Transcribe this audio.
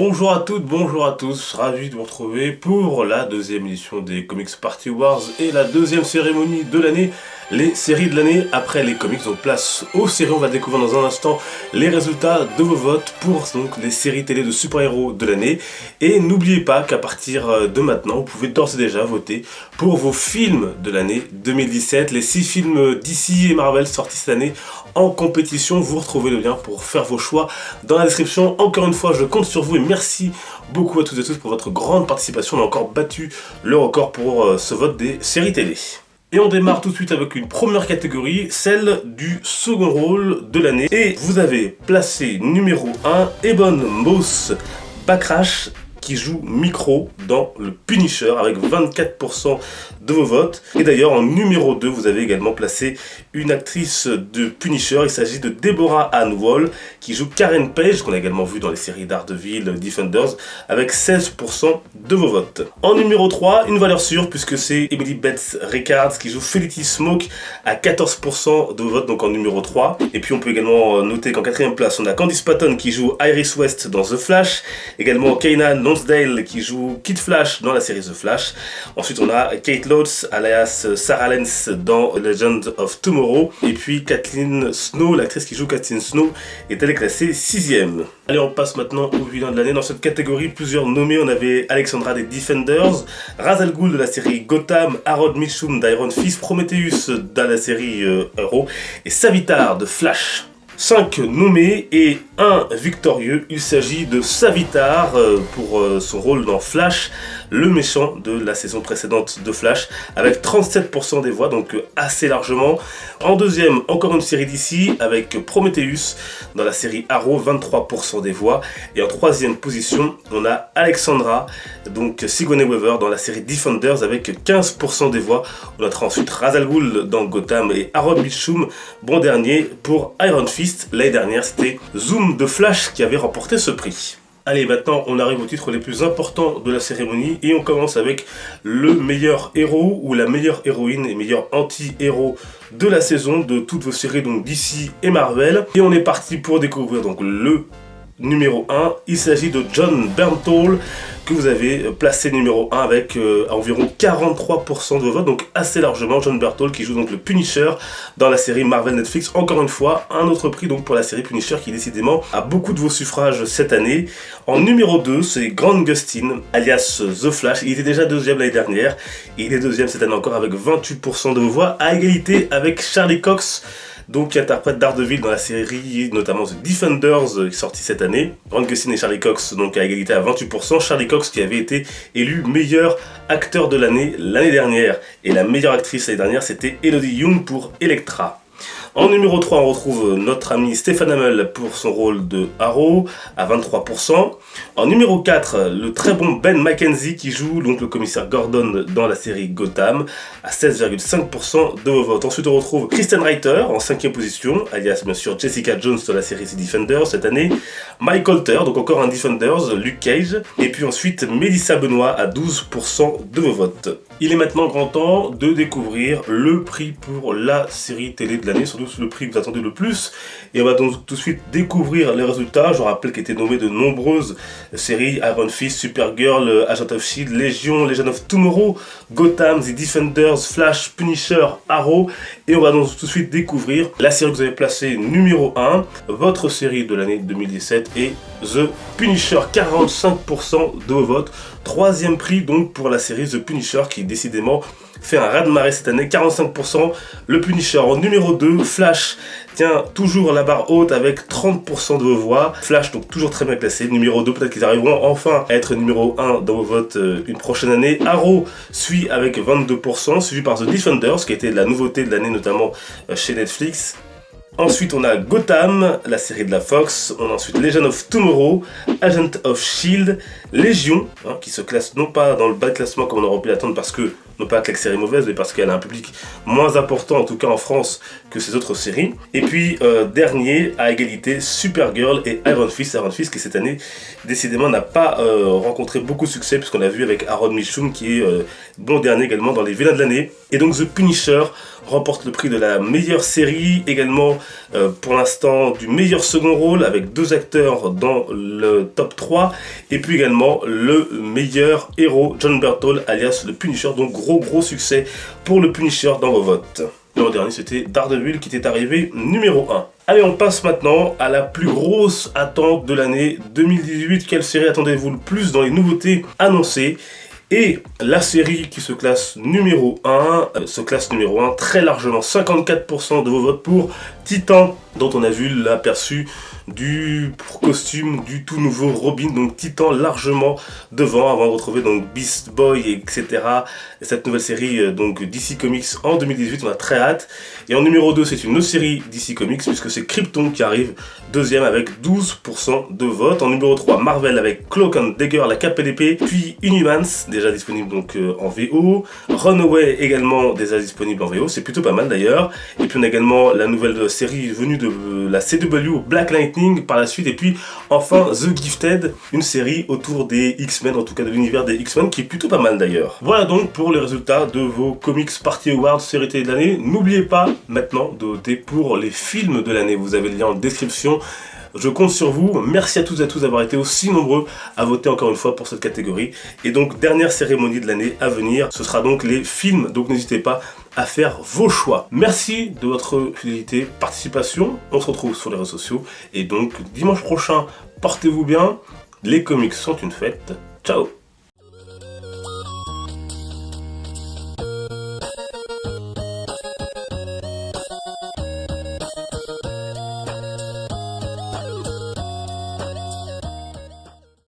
Bonjour à toutes, bonjour à tous, ravi de vous retrouver pour la deuxième édition des Comics Party Awards et la deuxième cérémonie de l'année, les séries de l'année après les comics. Donc place aux séries, on va découvrir dans un instant les résultats de vos votes pour donc les séries télé de super-héros de l'année. Et n'oubliez pas qu'à partir de maintenant, vous pouvez d'ores et déjà voter pour vos films de l'année 2017, les 6 films DC et Marvel sortis cette année en compétition. Vous retrouvez le lien pour faire vos choix dans la description. Encore une fois, je compte sur vous et merci beaucoup à toutes et tous pour votre grande participation. On a encore battu le record pour ce vote des séries télé. Et on démarre tout de suite avec une première catégorie, celle du second rôle de l'année. Et vous avez placé numéro 1 Ebon Moss-Backrash qui joue Micro dans le Punisher avec 24% de vos votes. Et d'ailleurs en numéro 2 vous avez également placé une actrice de Punisher, il s'agit de Deborah Ann Woll qui joue Karen Page, qu'on a également vu dans les séries Daredevil, Defenders, avec 16% de vos votes. En numéro 3, une valeur sûre puisque c'est Emily Beth Rickards qui joue Felicity Smoke à 14% de vos votes, donc en numéro 3. Et puis on peut également noter qu'en quatrième place on a Candice Patton qui joue Iris West dans The Flash, également Kanan Lonsdale qui joue Kid Flash dans la série The Flash. Ensuite on a Kate Lotz alias Sarah Lance dans Legend of Tomorrow. Et puis Kathleen Snow, l'actrice qui joue Kathleen Snow, est elle classée 6ème. Allez, on passe maintenant au vilain de l'année. Dans cette catégorie, plusieurs nommés. On avait Alexandra des Defenders, Ra's al Ghul de la série Gotham, Harold Mitchum d'Iron Fist, Prometheus dans la série Arrow et Savitar de Flash. 5 nommés et 1 victorieux. Il s'agit de Savitar pour son rôle dans Flash, le méchant de la saison précédente de Flash, avec 37% des voix, donc assez largement. En deuxième, encore une série d'ici, avec Prometheus dans la série Arrow, 23% des voix. Et en troisième position, on a Alexandra, donc Sigourney Weaver dans la série Defenders, avec 15% des voix. On notera ensuite Ra's al Ghul dans Gotham et Harold Mitchum, bon dernier pour Iron Fist. L'année dernière, c'était Zoom de Flash qui avait remporté ce prix. Allez, maintenant on arrive aux titres les plus importants de la cérémonie et on commence avec le meilleur héros ou la meilleure héroïne et meilleur anti-héros de la saison de toutes vos séries, donc DC et Marvel. Et on est parti pour découvrir donc le numéro 1, il s'agit de Jon Bernthal que vous avez placé numéro 1 avec environ 43% de votes, donc assez largement. Jon Bernthal qui joue donc le Punisher dans la série Marvel Netflix. Encore une fois, un autre prix donc pour la série Punisher qui décidément a beaucoup de vos suffrages cette année. En numéro 2, c'est Grant Gustin alias The Flash. Il était déjà deuxième l'année dernière et il est deuxième cette année encore avec 28% de vos voix, à égalité avec Charlie Cox, donc qui interprète Daredevil dans la série notamment The Defenders qui est sortie cette année. Grant Gustin et Charlie Cox donc à égalité à 28%. Charlie Cox qui avait été élu meilleur acteur de l'année dernière. Et la meilleure actrice l'année dernière c'était Elodie Yung pour Elektra. En numéro 3, on retrouve notre ami Stephen Amell pour son rôle de Arrow à 23%. En numéro 4, le très bon Ben McKenzie qui joue donc le commissaire Gordon dans la série Gotham à 16,5% de vos votes. Ensuite, on retrouve Kristen Ritter en 5e position, alias bien sûr Jessica Jones dans la série The Defenders cette année. Mike Colter, donc encore un Defenders, Luke Cage. Et puis ensuite, Melissa Benoît à 12% de vos votes. Il est maintenant grand temps de découvrir le prix pour la série télé de l'année, surtout le prix que vous attendez le plus. Et on va donc tout de suite découvrir les résultats. Je vous rappelle qu'il était nommé de nombreuses séries: Iron Fist, Supergirl, Agent of Shield, Légion, Legend of Tomorrow, Gotham, The Defenders, Flash, Punisher, Arrow. Et on va donc tout de suite découvrir la série que vous avez placée numéro 1, votre série de l'année 2017 et The Punisher, 45% de vos votes. Troisième prix donc pour la série The Punisher qui décidément fait un raz-de-marée cette année, 45%. Le Punisher en numéro 2, Flash tient toujours la barre haute avec 30% de vos voix. Flash donc toujours très bien classé. Numéro 2, peut-être qu'ils arriveront enfin à être numéro 1 dans vos votes une prochaine année. Arrow suit avec 22%, suivi par The Defenders qui était la nouveauté de l'année notamment chez Netflix. Ensuite, on a Gotham, la série de la Fox. On a ensuite Legend of Tomorrow, Agent of Shield, Légion, qui se classe non pas dans le bas de classement comme on aurait pu l'attendre parce que non pas que la série est mauvaise, mais parce qu'elle a un public moins important, en tout cas en France, que ses autres séries. Et puis, dernier, à égalité, Supergirl et Iron Fist. Iron Fist qui cette année, décidément, n'a pas rencontré beaucoup de succès, puisqu'on l'a vu avec Aaron Mitchum, qui est bon dernier également dans les vilains de l'année. Et donc The Punisher remporte le prix de la meilleure série, également pour l'instant du meilleur second rôle, avec 2 acteurs dans le top 3, et puis également le meilleur héros, John Berthold, alias le Punisher. Donc gros succès pour le Punisher dans vos votes. L'an dernier, c'était Daredevil qui était arrivé numéro 1. Allez, on passe maintenant à la plus grosse attente de l'année 2018. Quelle série attendez-vous le plus dans les nouveautés annoncées ? Et la série qui se classe numéro 1, très largement, 54% de vos votes pour Titan, dont on a vu l'aperçu du costume du tout nouveau Robin, donc Titan largement devant, avant de retrouver donc Beast Boy, etc. Et cette nouvelle série donc DC Comics en 2018, on a très hâte. Et en numéro 2, c'est une autre série DC Comics, puisque c'est Krypton qui arrive deuxième avec 12% de vote. En numéro 3, Marvel avec Cloak and Dagger, la cape et l'épée, puis Inhumans, déjà disponible donc en VO, Runaway également déjà disponible en VO, c'est plutôt pas mal d'ailleurs. Et puis on a également la nouvelle série venue de la CW, Black Lightning par la suite, et puis enfin The Gifted, une série autour des X-Men, en tout cas de l'univers des X-Men, qui est plutôt pas mal d'ailleurs. Voilà donc pour les résultats de vos Comics Party Awards série télé de l'année. N'oubliez pas maintenant de voter pour les films de l'année, vous avez le lien en description. Je compte sur vous. Merci à tous et à tous d'avoir été aussi nombreux à voter encore une fois pour cette catégorie. Et donc, dernière cérémonie de l'année à venir, ce sera donc les films. Donc, n'hésitez pas à faire vos choix. Merci de votre fidélité, participation. On se retrouve sur les réseaux sociaux. Et donc, dimanche prochain, portez-vous bien. Les comics sont une fête. Ciao!